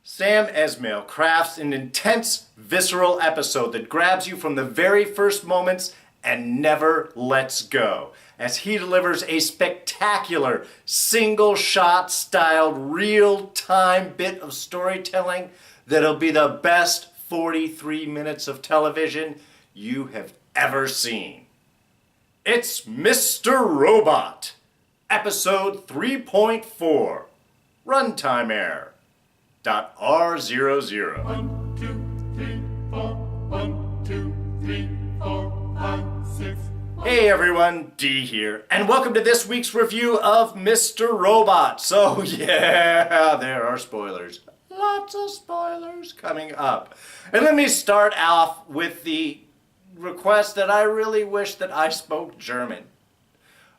Sam Esmail crafts an intense, visceral episode that grabs you from the very first moments and never lets go, as he delivers a spectacular, single-shot styled, real-time bit of storytelling that'll be the best 43 minutes of television you have ever seen. It's Mr. Robot, episode 3.4, Runtime Error. .R00. 1, 2, 3, 4. 1, 2, 3, 4, 5, 6. Hey everyone, D here, and welcome to this week's review of Mr. Robot. So yeah, there are spoilers. Lots of spoilers coming up. And let me start off with the request that I really wish that I spoke German.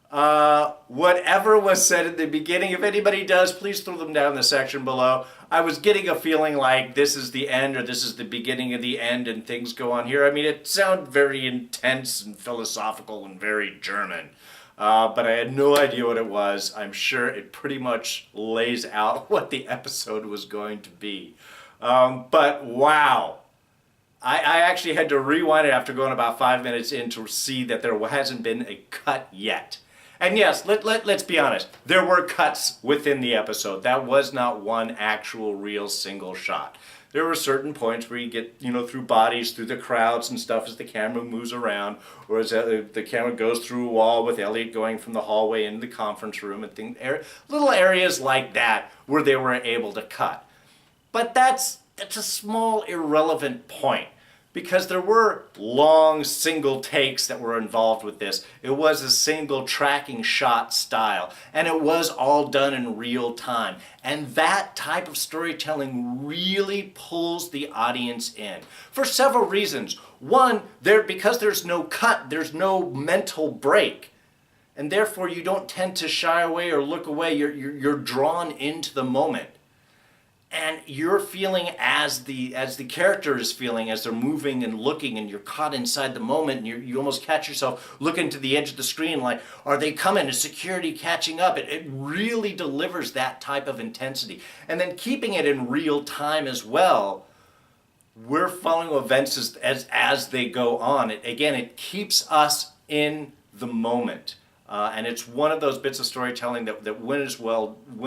Whatever was said at the beginning, if anybody does, please throw them down in the section below. I was getting a feeling like this is the end or this is the beginning of the end and things go on here. I mean, it sounded very intense and philosophical and very German. But I had no idea what it was. I'm sure it pretty much lays out what the episode was going to be. But wow. I actually had to rewind it after going about 5 minutes in to see that there hasn't been a cut yet. And yes, let's be honest, there were cuts within the episode. That was not one actual real single shot. There were certain points where you get, through bodies, through the crowds and stuff as the camera moves around, or as the camera goes through a wall with Elliot going from the hallway into the conference room and little areas like that where they were able to cut. But that's a small, irrelevant point. Because there were long single takes that were involved with this. It was a single tracking shot style. And it was all done in real time. And that type of storytelling really pulls the audience in. For several reasons. One, because there's no cut, there's no mental break. And therefore you don't tend to shy away or look away. You're drawn into the moment. And you're feeling as the character is feeling as they're moving and looking, and you're caught inside the moment, and you almost catch yourself looking to the edge of the screen like, are they coming? Is security catching up? It really delivers that type of intensity. And then keeping it in real time as well, we're following events as they go on. It keeps us in the moment. And it's one of those bits of storytelling that when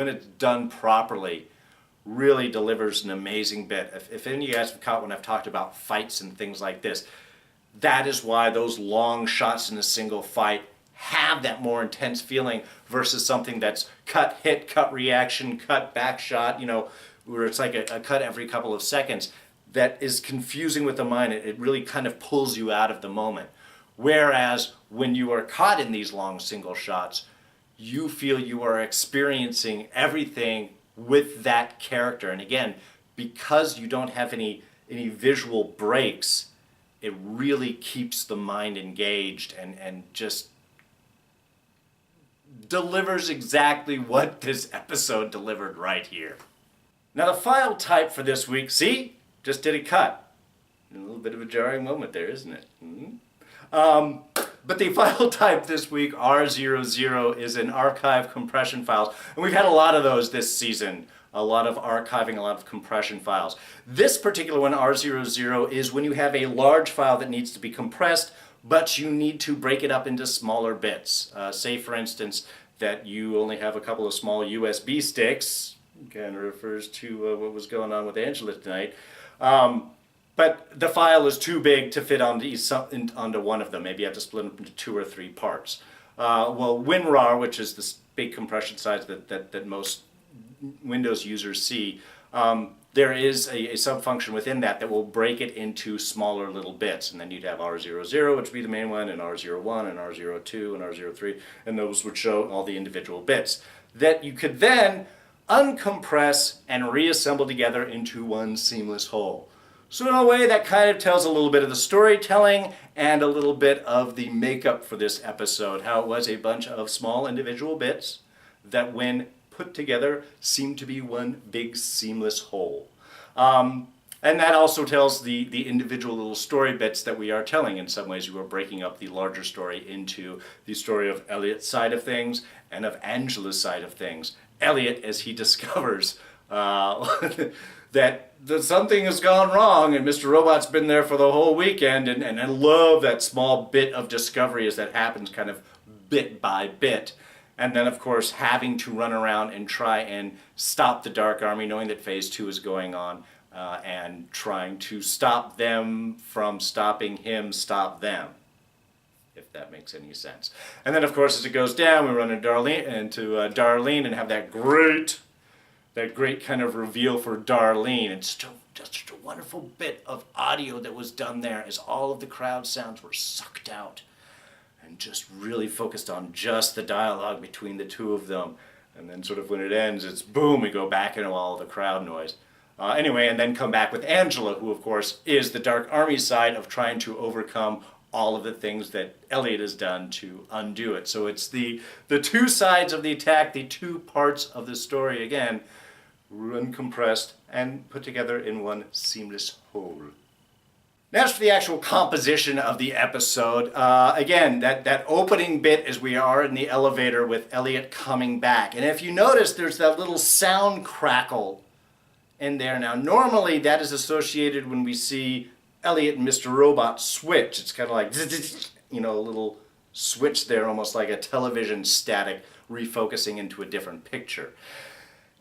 it's done properly, really delivers an amazing bit. If any of you guys have caught when I've talked about fights and things like this, that is why those long shots in a single fight have that more intense feeling versus something that's cut, hit, cut, reaction, cut, back shot, where it's like a cut every couple of seconds. That is confusing with the mind. It really kind of pulls you out of the moment. Whereas when you are caught in these long single shots, you feel you are experiencing everything with that character. And again, because you don't have any visual breaks, it really keeps the mind engaged and just delivers exactly what this episode delivered right here. Now the file type for this week, see, just did a cut. A little bit of a jarring moment there, isn't it? But the file type this week, R00, is an archive compression files. And we've had a lot of those this season. A lot of archiving, a lot of compression files. This particular one, R00, is when you have a large file that needs to be compressed, but you need to break it up into smaller bits. Say, for instance, that you only have a couple of small USB sticks. Kind of refers to what was going on with Angela tonight. But the file is too big to fit onto one of them. Maybe you have to split them into 2 or 3 parts. WinRAR, which is this big compression size that most Windows users see, there is a sub-function within that will break it into smaller little bits. And then you'd have R00, which would be the main one, and R01, and R02, and R03, and those would show all the individual bits that you could then uncompress and reassemble together into one seamless whole. So in a way, that kind of tells a little bit of the storytelling and a little bit of the makeup for this episode, how it was a bunch of small individual bits that when put together seem to be one big seamless whole. And that also tells the individual little story bits that we are telling. In some ways, we are breaking up the larger story into the story of Elliot's side of things and of Angela's side of things. Elliot, as he discovers that something has gone wrong, and Mr. Robot's been there for the whole weekend, and I love that small bit of discovery as that happens kind of bit by bit. And then, of course, having to run around and try and stop the Dark Army, knowing that Phase 2 is going on, and trying to stop them from stopping him, stop them, if that makes any sense. And then, of course, as it goes down, we run into Darlene and have that great kind of reveal for Darlene. It's just a wonderful bit of audio that was done there as all of the crowd sounds were sucked out and just really focused on just the dialogue between the two of them. And then sort of when it ends, it's boom, we go back into all the crowd noise. Anyway, and then come back with Angela, who of course is the Dark Army side of trying to overcome all of the things that Elliot has done to undo it. So it's the two sides of the attack, the two parts of the story, again, uncompressed and put together in one seamless whole. Now as for the actual composition of the episode, again, that opening bit as we are in the elevator with Elliot coming back. And if you notice, there's that little sound crackle in there. Now, normally that is associated when we see Elliot and Mr. Robot switch. It's kind of like, a little switch there, almost like a television static refocusing into a different picture.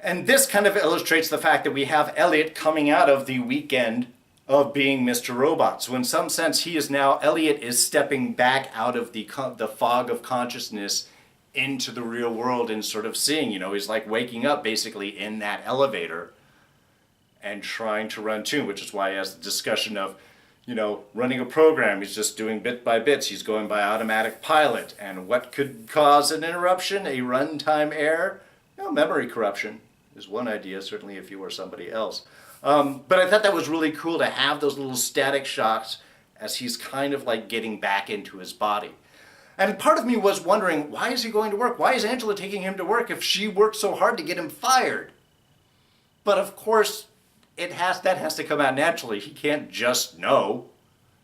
And this kind of illustrates the fact that we have Elliot coming out of the weekend of being Mr. Robot. So in some sense, Elliot is stepping back out of the fog of consciousness into the real world and sort of seeing, he's like waking up basically in that elevator and trying to run tune, which is why he has the discussion of, running a program. He's just doing bit by bits. He's going by automatic pilot. And what could cause an interruption? A runtime error? Memory corruption is one idea, certainly if you were somebody else. But I thought that was really cool to have those little static shots as he's kind of like getting back into his body. And part of me was wondering, why is he going to work? Why is Angela taking him to work if she worked so hard to get him fired? But of course, that has to come out naturally. He can't just know.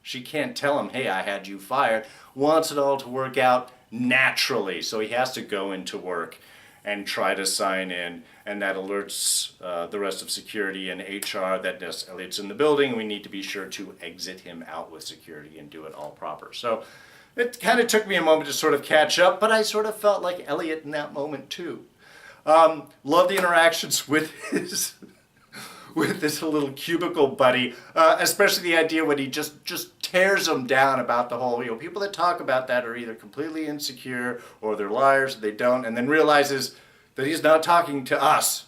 She can't tell him, hey, I had you fired. Wants it all to work out naturally. So he has to go into work and try to sign in, and that alerts the rest of security and HR that Elliot's in the building, and we need to be sure to exit him out with security and do it all proper. So it kind of took me a moment to sort of catch up, but I sort of felt like Elliot in that moment too. Love the interactions with his little cubicle buddy, especially the idea when he just tears him down about the whole, people that talk about that are either completely insecure or they're liars, they don't, and then realizes that he's not talking to us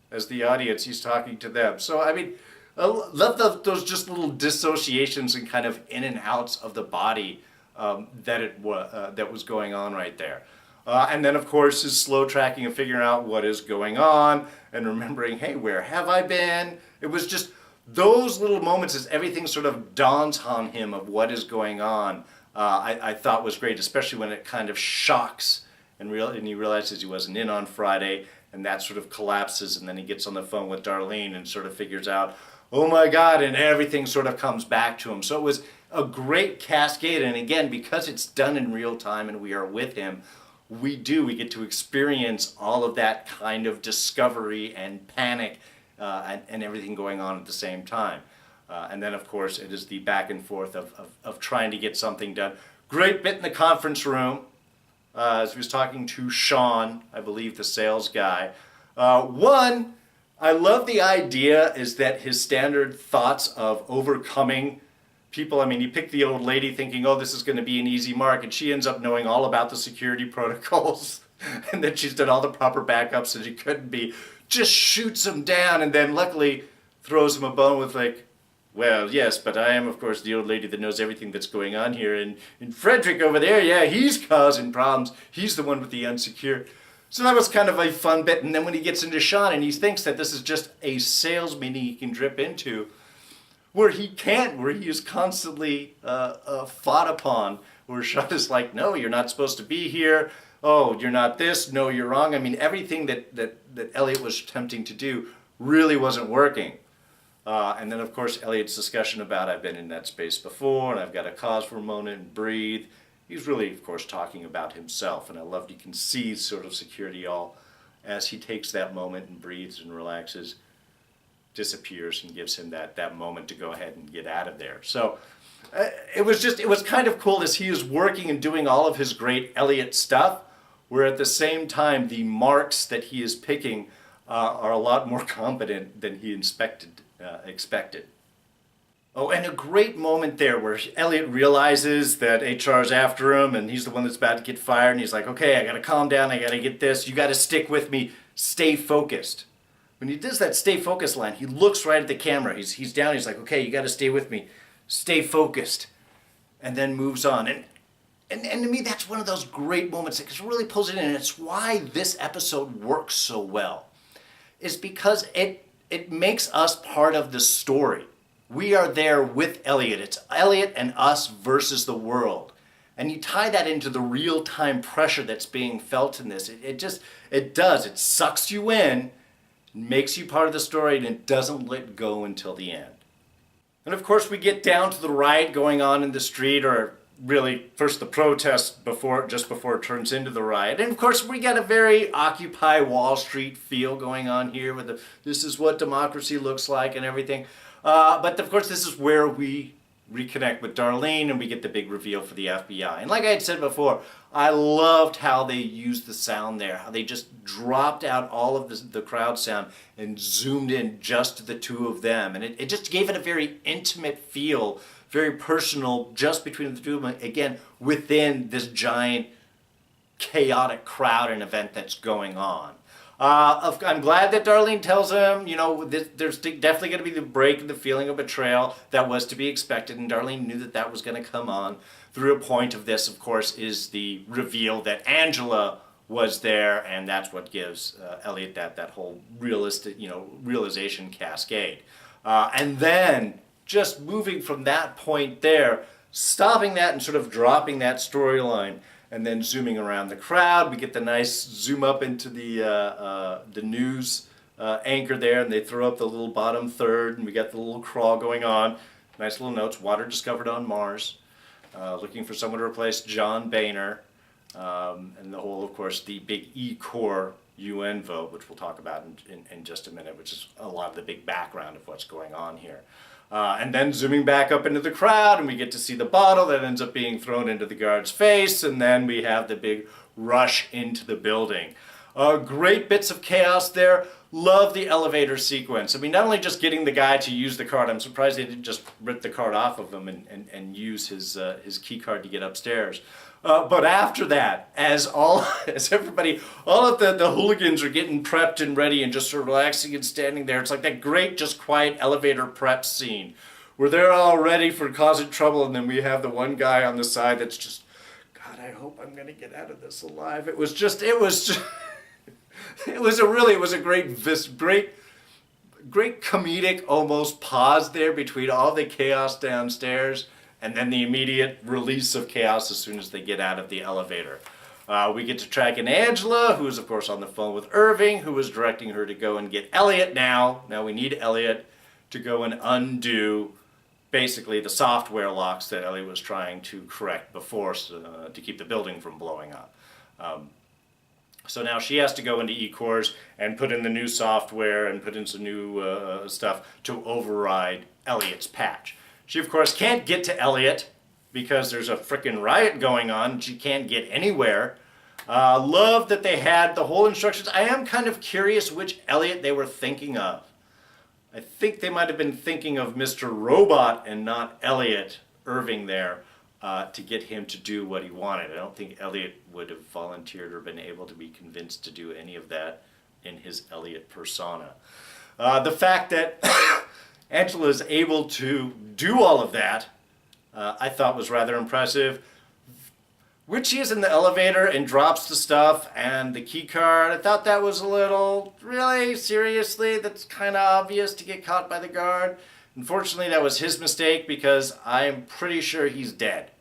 as the audience, he's talking to them. So, I mean, I love those just little dissociations and kind of in and outs of the body that was going on right there. And then, of course, his slow tracking and figuring out what is going on and remembering, hey, where have I been? It was just those little moments as everything sort of dawns on him of what is going on, I thought was great, especially when it kind of shocks and he realizes he wasn't in on Friday, and that sort of collapses, and then he gets on the phone with Darlene and sort of figures out, oh my God, and everything sort of comes back to him. So it was a great cascade, and again, because it's done in real time and we are with him, we get to experience all of that kind of discovery and panic and everything going on at the same time. And then, of course, it is the back and forth of trying to get something done. Great bit in the conference room as he was talking to Sean, I believe the sales guy. One, I love the idea is that his standard thoughts of overcoming people, I mean, he picked the old lady thinking, oh, this is going to be an easy mark, and she ends up knowing all about the security protocols and that she's done all the proper backups that she couldn't be. Just shoots him down and then luckily throws him a bone with like, well, yes, but I am, of course, the old lady that knows everything that's going on here. And Frederick over there, yeah, he's causing problems. He's the one with the unsecure. So that was kind of a fun bit. And then when he gets into Sean and he thinks that this is just a sales meeting he can drip into, where he can't, where he is constantly fought upon, where Sean is like, no, you're not supposed to be here. Oh, you're not this. No, you're wrong. I mean, everything that Elliot was attempting to do really wasn't working. And then, of course, Elliot's discussion about I've been in that space before and I've got to pause for a moment and breathe. He's really, of course, talking about himself. And I loved you can see sort of security all as he takes that moment and breathes and relaxes. disappears and gives him that moment to go ahead and get out of there. So it was kind of cool as he is working and doing all of his great Elliot stuff, where at the same time the marks that he is picking are a lot more competent than he expected. Oh, and a great moment there where Elliot realizes that HR is after him and he's the one that's about to get fired, and he's like, okay, I gotta calm down, I gotta get this, you gotta stick with me, stay focused. When he does that stay focused line, he looks right at the camera, he's down, he's like, okay, you gotta stay with me, stay focused, and then moves on. And to me, that's one of those great moments that really pulls it in, and it's why this episode works so well, is because it makes us part of the story. We are there with Elliot. It's Elliot and us versus the world. And you tie that into the real-time pressure that's being felt in this. It sucks you in, makes you part of the story, and it doesn't let go until the end. And of course we get down to the riot going on in the street, or really first the protest just before it turns into the riot. And of course we got a very Occupy Wall Street feel going on here with this is what democracy looks like and everything. But of course this is where we reconnect with Darlene and we get the big reveal for the FBI. And like I had said before, I loved how they used the sound there, how they just dropped out all of the crowd sound and zoomed in just to the two of them. And it just gave it a very intimate feel, very personal, just between the two of them, again, within this giant chaotic crowd and event that's going on. I'm glad that Darlene tells him, there's definitely going to be the break and the feeling of betrayal that was to be expected, and Darlene knew that was going to come on. Through a point of this, of course, is the reveal that Angela was there, and that's what gives Elliot that whole realization cascade. And then, just moving from that point there, stopping that and sort of dropping that storyline, and then zooming around the crowd, we get the nice zoom up into the news anchor there, and they throw up the little bottom third, and we got the little crawl going on. Nice little notes: water discovered on Mars, looking for someone to replace John Boehner, and the whole, of course, the big E-Corp UN vote, which we'll talk about in just a minute, which is a lot of the big background of what's going on here. And then zooming back up into the crowd, and we get to see the bottle that ends up being thrown into the guard's face, and then we have the big rush into the building. Great bits of chaos there. Love the elevator sequence. I mean, not only just getting the guy to use the card, I'm surprised they didn't just rip the card off of him and use his key card to get upstairs. But after that, as everybody, all of the hooligans are getting prepped and ready and just sort of relaxing and standing there, it's like that great, just quiet elevator prep scene where they're all ready for causing trouble, and then we have the one guy on the side that's just, God, I hope I'm going to get out of this alive. It was a great comedic almost pause there between all the chaos downstairs and then the immediate release of chaos as soon as they get out of the elevator. We get to track in Angela, who is of course on the phone with Irving, who is directing her to go and get Elliot now. Now we need Elliot to go and undo basically the software locks that Elliot was trying to correct before to keep the building from blowing up. So now she has to go into E-Corps and put in the new software and put in some new stuff to override Elliot's patch. She, of course, can't get to Elliot because there's a frickin' riot going on. She can't get anywhere. Love that they had the whole instructions. I am kind of curious which Elliot they were thinking of. I think they might have been thinking of Mr. Robot and not Elliot, Irving there, to get him to do what he wanted. I don't think Elliot would have volunteered or been able to be convinced to do any of that in his Elliot persona. The fact that Angela is able to do all of that, I thought was rather impressive. When she is in the elevator and drops the stuff and the key card, I thought that was a little, really, seriously, that's kind of obvious to get caught by the guard. Unfortunately, that was his mistake because I'm pretty sure he's dead.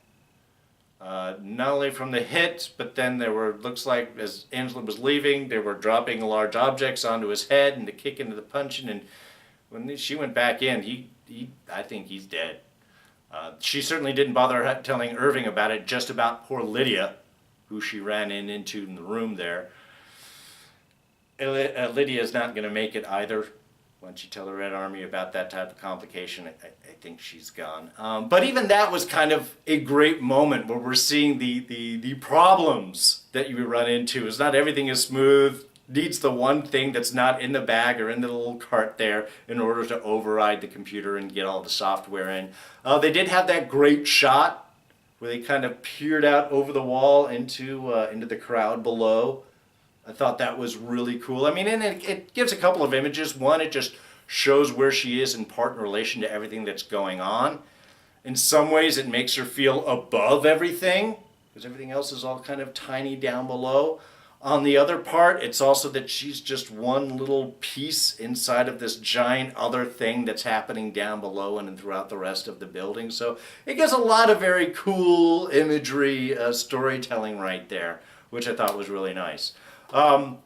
Not only from the hit, but then looks like as Angela was leaving, they were dropping large objects onto his head and the kick into the punching, and when she went back in, I think he's dead. She certainly didn't bother telling Irving about it, just about poor Lydia, who she ran into in the room there. Lydia is not going to make it either. Once you tell the Red Army about that type of complication, I think she's gone. But even that was kind of a great moment where we're seeing the problems that you run into. It's not everything is smooth. Needs the one thing that's not in the bag or in the little cart there in order to override the computer and get all the software in. They did have that great shot where they kind of peered out over the wall into the crowd below. I thought that was really cool. I mean, and it gives a couple of images. One, it just shows where she is in part in relation to everything that's going on. In some ways, it makes her feel above everything, because everything else is all kind of tiny down below. On the other part, it's also that she's just one little piece inside of this giant other thing that's happening down below and throughout the rest of the building. So it gives a lot of very cool imagery, storytelling right there, which I thought was really nice. The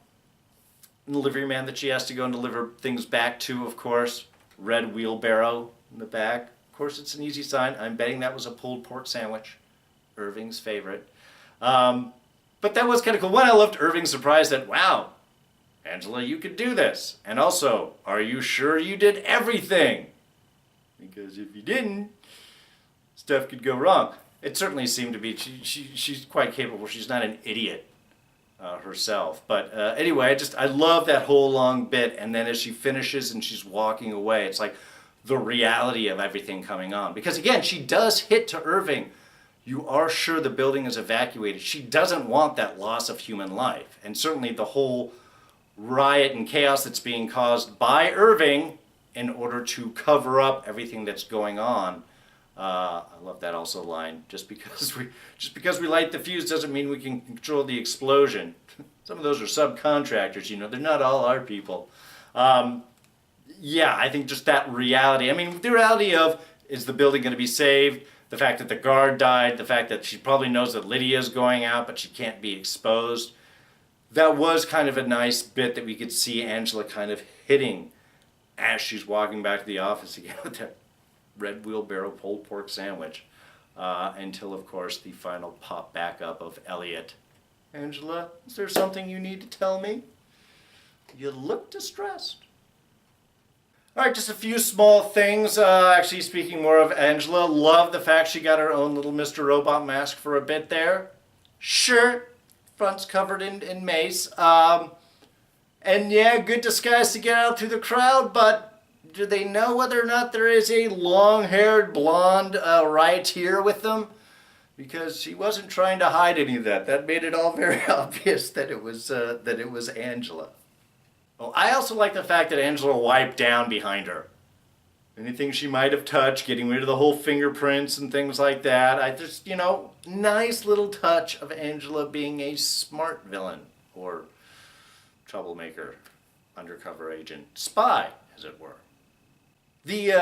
liveryman that she has to go and deliver things back to, of course, red wheelbarrow in the back. Of course, it's an easy sign. I'm betting that was a pulled pork sandwich, Irving's favorite. But that was kind of cool. One, I loved Irving's surprise that, wow, Angela, you could do this. And also, are you sure you did everything? Because if you didn't, stuff could go wrong. It certainly seemed to be, she's quite capable. She's not an idiot herself. But anyway, I love that whole long bit. And then as she finishes and she's walking away, it's like the reality of everything coming on. Because again, she does hit to Irving, you are sure the building is evacuated. She doesn't want that loss of human life. And certainly the whole riot and chaos that's being caused by Irving in order to cover up everything that's going on. I love that also line. Just because we light the fuse doesn't mean we can control the explosion. Some of those are subcontractors, they're not all our people. Yeah, I think just that reality. I mean, the reality of, is the building going to be saved? The fact that the guard died, the fact that she probably knows that Lydia's going out, but she can't be exposed. That was kind of a nice bit that we could see Angela kind of hitting as she's walking back to the office again with that red wheelbarrow pulled pork sandwich. Until, of course, the final pop back up of Elliot. Angela, is there something you need to tell me? You look distressed. All right, just a few small things. Actually, speaking more of Angela, love the fact she got her own little Mr. Robot mask for a bit there. Shirt, front's covered in mace. And yeah, good disguise to get out through the crowd, but do they know whether or not there is a long-haired blonde rioteer with them? Because she wasn't trying to hide any of that. That made it all very obvious that it was Angela. Well, I also like the fact that Angela wiped down behind her. Anything she might have touched, getting rid of the whole fingerprints and things like that. I just, nice little touch of Angela being a smart villain or troublemaker, undercover agent, spy, as it were. The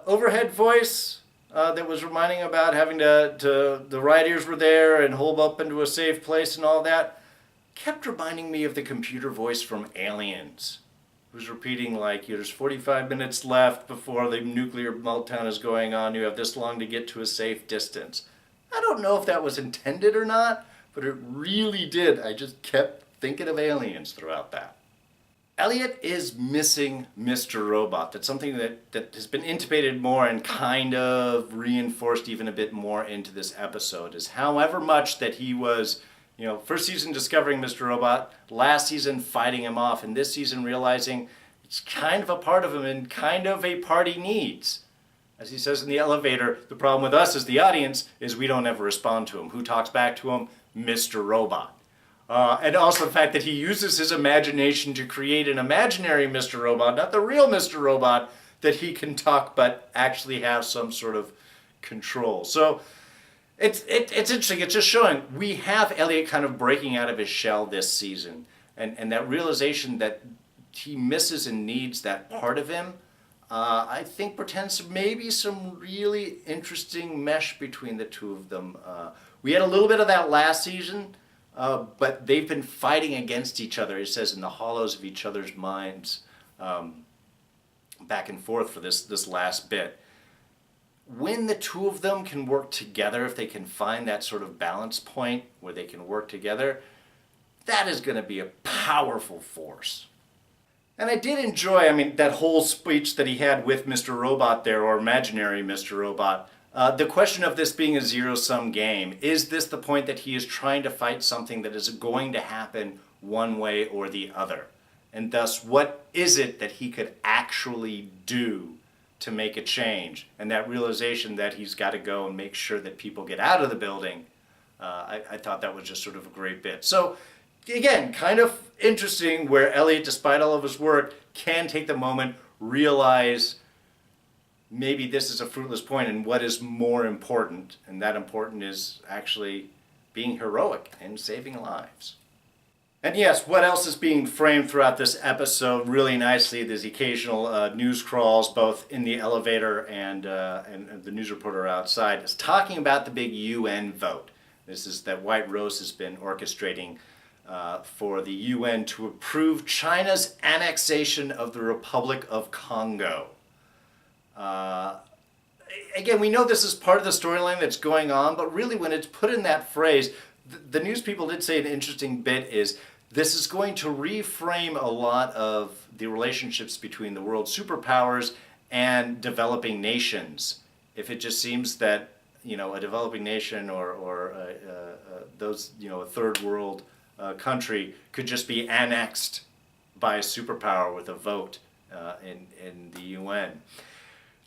overhead voice that was reminding about having the rioters were there and hold up into a safe place and all that, kept reminding me of the computer voice from Aliens. It was repeating like, there's 45 minutes left before the nuclear meltdown is going on. You have this long to get to a safe distance. I don't know if that was intended or not, but it really did. I just kept thinking of Aliens throughout that. Elliot is missing Mr. Robot. That's something that has been intimated more and kind of reinforced even a bit more into this episode, is however much that he was, first season discovering Mr. Robot, last season fighting him off, and this season realizing it's kind of a part of him and kind of a part he needs. As he says in the elevator, the problem with us as the audience is we don't ever respond to him. Who talks back to him? Mr. Robot. And also the fact that he uses his imagination to create an imaginary Mr. Robot, not the real Mr. Robot, that he can talk but actually have some sort of control. So it's interesting. It's just showing we have Elliot kind of breaking out of his shell this season. And that realization that he misses and needs that part of him, I think portends to maybe some really interesting mesh between the two of them. We had a little bit of that last season, but they've been fighting against each other, it says, in the hollows of each other's minds, back and forth for this last bit. When the two of them can work together, if they can find that sort of balance point where they can work together, that is going to be a powerful force. And I did enjoy, I mean, that whole speech that he had with Mr. Robot there, or imaginary Mr. Robot. The question of this being a zero-sum game, is this the point that he is trying to fight something that is going to happen one way or the other? And thus, what is it that he could actually do to make a change? And that realization that he's got to go and make sure that people get out of the building, I thought that was just sort of a great bit. So, again, kind of interesting where Elliot, despite all of his work, can take the moment, realize maybe this is a fruitless point and what is more important. And that important is actually being heroic and saving lives. And yes, what else is being framed throughout this episode really nicely? There's occasional news crawls, both in the elevator and the news reporter outside, is talking about the big UN vote. This is that White Rose has been orchestrating for the UN to approve China's annexation of the Republic of Congo. Again, we know this is part of the storyline that's going on, but really when it's put in that phrase, the news people did say an interesting bit is this is going to reframe a lot of the relationships between the world superpowers and developing nations. If it just seems that, you know, a developing nation or those, you know, a third world country could just be annexed by a superpower with a vote in the UN.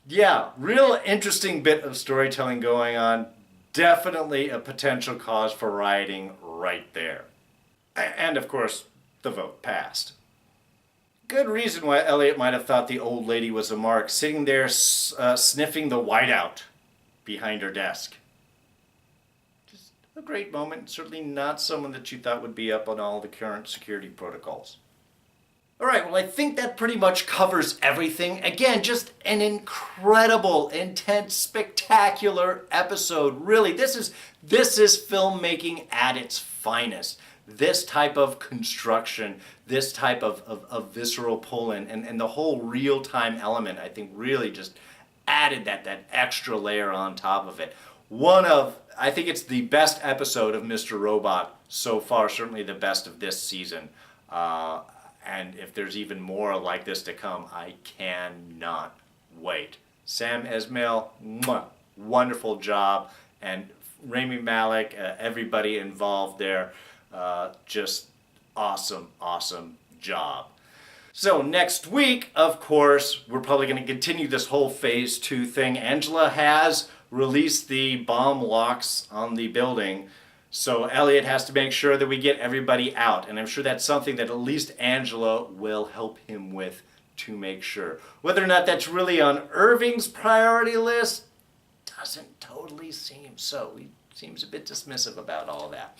Yeah, real interesting bit of storytelling going on. Definitely a potential cause for rioting right there. And of course, the vote passed. Good reason why Elliot might have thought the old lady was a mark, sitting there sniffing the whiteout behind her desk. Just a great moment. Certainly not someone that you thought would be up on all the current security protocols. All right, well, I think that pretty much covers everything. Again, just an incredible, intense, spectacular episode. Really, this is filmmaking at its finest. This type of construction, this type of visceral pull-in, and the whole real-time element, I think, really just added that extra layer on top of it. I think it's the best episode of Mr. Robot so far, certainly the best of this season. And if there's even more like this to come, I cannot wait. Sam Esmail, wonderful job. And Rami Malek, everybody involved there, just awesome, awesome job. So next week, of course, we're probably going to continue this whole Phase 2 thing. Angela has released the bomb locks on the building. So Elliot has to make sure that we get everybody out. And I'm sure that's something that at least Angela will help him with to make sure. Whether or not that's really on Irving's priority list doesn't totally seem so. He seems a bit dismissive about all of that.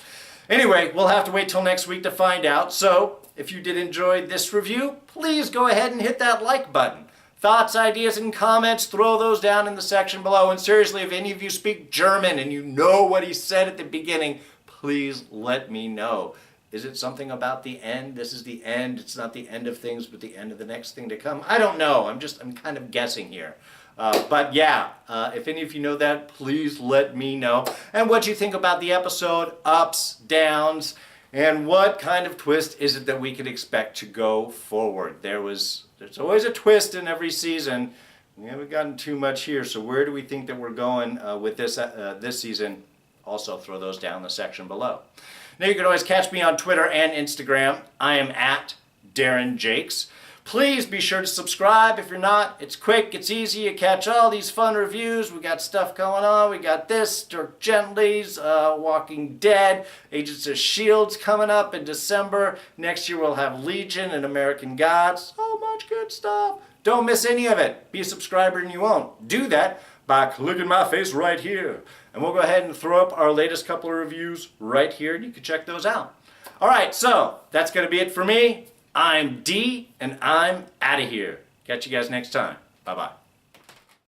Anyway, we'll have to wait till next week to find out. So if you did enjoy this review, please go ahead and hit that like button. Thoughts, ideas, and comments, throw those down in the section below. And seriously, if any of you speak German and you know what he said at the beginning, please let me know. Is it something about the end? This is the end. It's not the end of things, but the end of the next thing to come. I don't know. I'm kind of guessing here. But yeah, if any of you know that, please let me know. And what you think about the episode, ups, downs, and what kind of twist is it that we can expect to go forward? There's always a twist in every season. We haven't gotten too much here, so where do we think that we're going with this season? Also throw those down in the section below. Now you can always catch me on Twitter and Instagram. I am at Darren Jakes. Please be sure to subscribe. If you're not, it's quick, it's easy. You catch all these fun reviews. We got stuff going on. We got this, Dirk Gently's Walking Dead, Agents of S.H.I.E.L.D.'s coming up in December. Next year we'll have Legion and American Gods. So much good stuff. Don't miss any of it. Be a subscriber and you won't. Do that by clicking my face right here. And we'll go ahead and throw up our latest couple of reviews right here, and you can check those out. All right, so that's going to be it for me. I'm D, and I'm out of here. Catch you guys next time. Bye-bye.